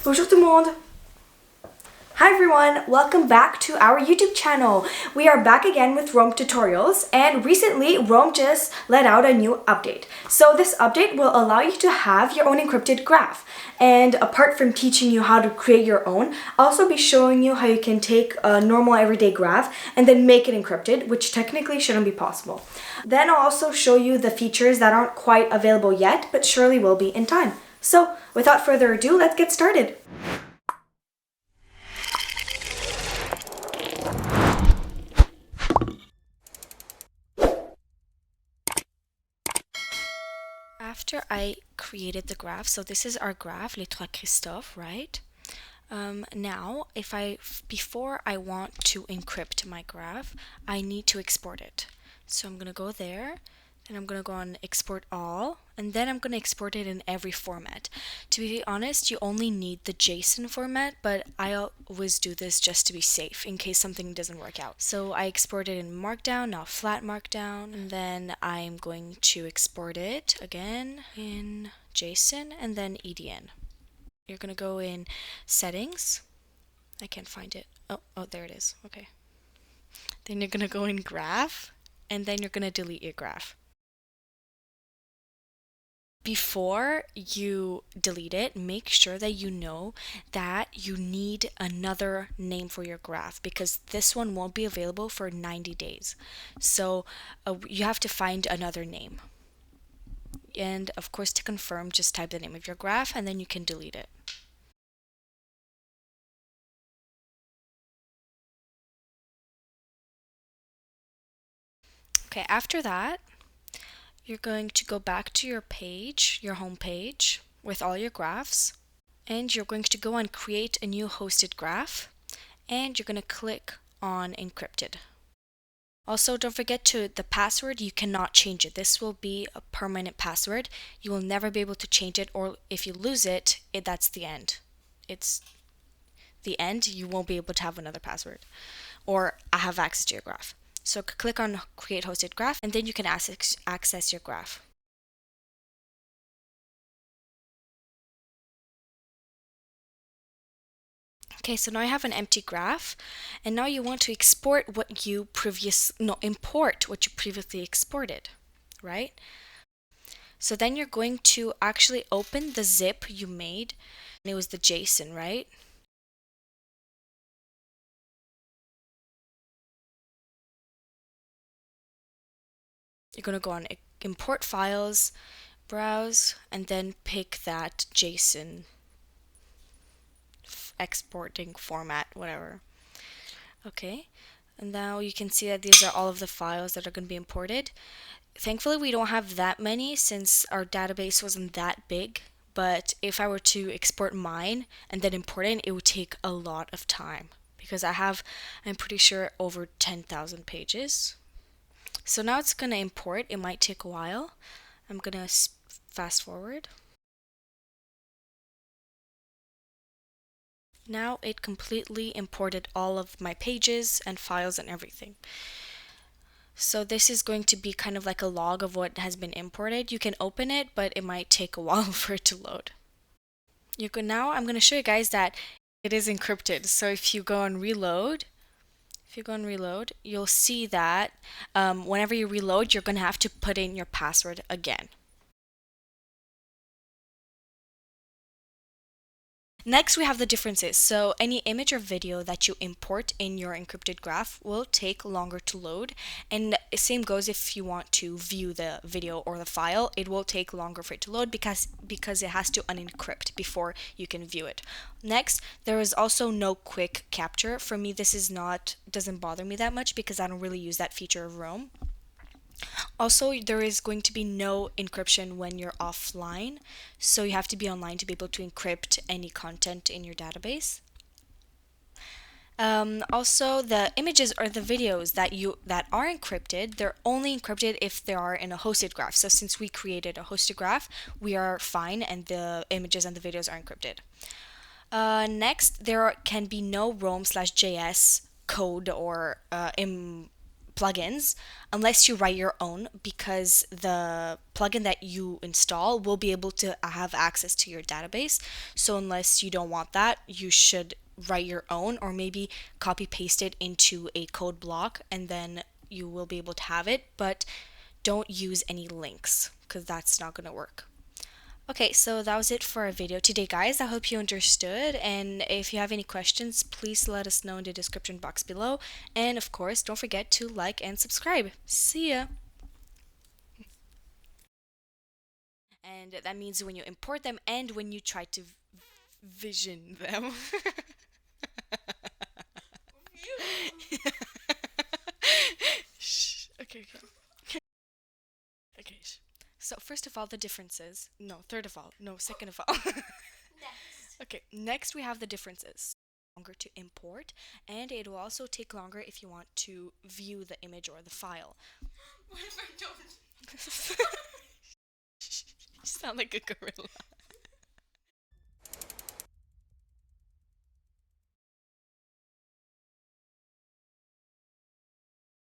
Bonjour tout le monde! Hi everyone, welcome back to our YouTube channel. We are back again with Rome tutorials, and recently Rome just let out a new update. So this update will allow you to have your own encrypted graph. And apart from teaching you how to create your own, I'll also be showing you how you can take a normal everyday graph and then make it encrypted, which technically shouldn't be possible. Then I'll also show you the features that aren't quite available yet, but surely will be in time. So without further ado, let's get started. After I created the graph, so this is our graph, Les Trois Christophe, right? Now, before I want to encrypt my graph, I need to export it. So I'm gonna go there, then I'm gonna go on Export All, and then I'm gonna export it in every format. To be honest, you only need the JSON format, but I always do this just to be safe in case something doesn't work out. So I export it in Markdown, now flat Markdown, and then I'm going to export it again in JSON and then EDN. You're gonna go in Settings. I can't find it. Oh, there it is. Okay. Then you're gonna go in Graph, and then you're gonna delete your graph. Before you delete it, make sure that you know that you need another name for your graph because this one won't be available for 90 days. So you have to find another name. And of course, to confirm, just type the name of your graph and then you can delete it. Okay, after that, you're going to go back to your page, your home page, with all your graphs, and you're going to go on Create a New Hosted Graph, and you're going to click on Encrypted. Also, don't forget the password, you cannot change it. This will be a permanent password. You will never be able to change it, or if you lose it, that's the end. It's the end. You won't be able to have another password or have access to your graph. So click on Create Hosted Graph, and then you can access your graph. Okay, so now I have an empty graph, and now you want to import what you previously exported, right? So then you're going to actually open the zip you made, and it was the JSON, right? You're going to go on Import Files, Browse, and then pick that JSON exporting format, whatever. Okay, and now you can see that these are all of the files that are going to be imported. Thankfully, we don't have that many since our database wasn't that big, but if I were to export mine and then import it, it would take a lot of time because I'm pretty sure, over 10,000 pages. So now it's going to import. It might take a while. I'm going to fast forward. Now it completely imported all of my pages and files and everything. So this is going to be kind of like a log of what has been imported. You can open it, but it might take a while for it to load. Now I'm going to show you guys that it is encrypted. So if you go on reload, you'll see that whenever you reload, you're going to have to put in your password again. Next, we have the differences. So any image or video that you import in your encrypted graph will take longer to load. And same goes if you want to view the video or the file, it will take longer for it to load because it has to unencrypt before you can view it. Next, there is also no quick capture. For me, this doesn't bother me that much because I don't really use that feature of Rome. Also, there is going to be no encryption when you're offline, so you have to be online to be able to encrypt any content in your database. Also, the images or the videos that are encrypted, they're only encrypted if they are in a hosted graph. So since we created a hosted graph, we are fine, and the images and the videos are encrypted. Next, there can be no Rome/JS code or plugins unless you write your own, because the plugin that you install will be able to have access to your database. So unless you don't want that, you should write your own, or maybe copy paste it into a code block, and then you will be able to have it. But don't use any links because that's not going to work. Okay, so that was it for our video today, guys. I hope you understood, and if you have any questions, please let us know in the description box below. And of course, don't forget to like and subscribe. See ya! And that means when you import them and when you try to vision them. Shh. Okay, okay. Okay. So first of all, the differences. No, third of all. No, second of all. Okay, next we have the differences. Longer to import, and it will also take longer if you want to view the image or the file. What if I don't? You sound like a gorilla.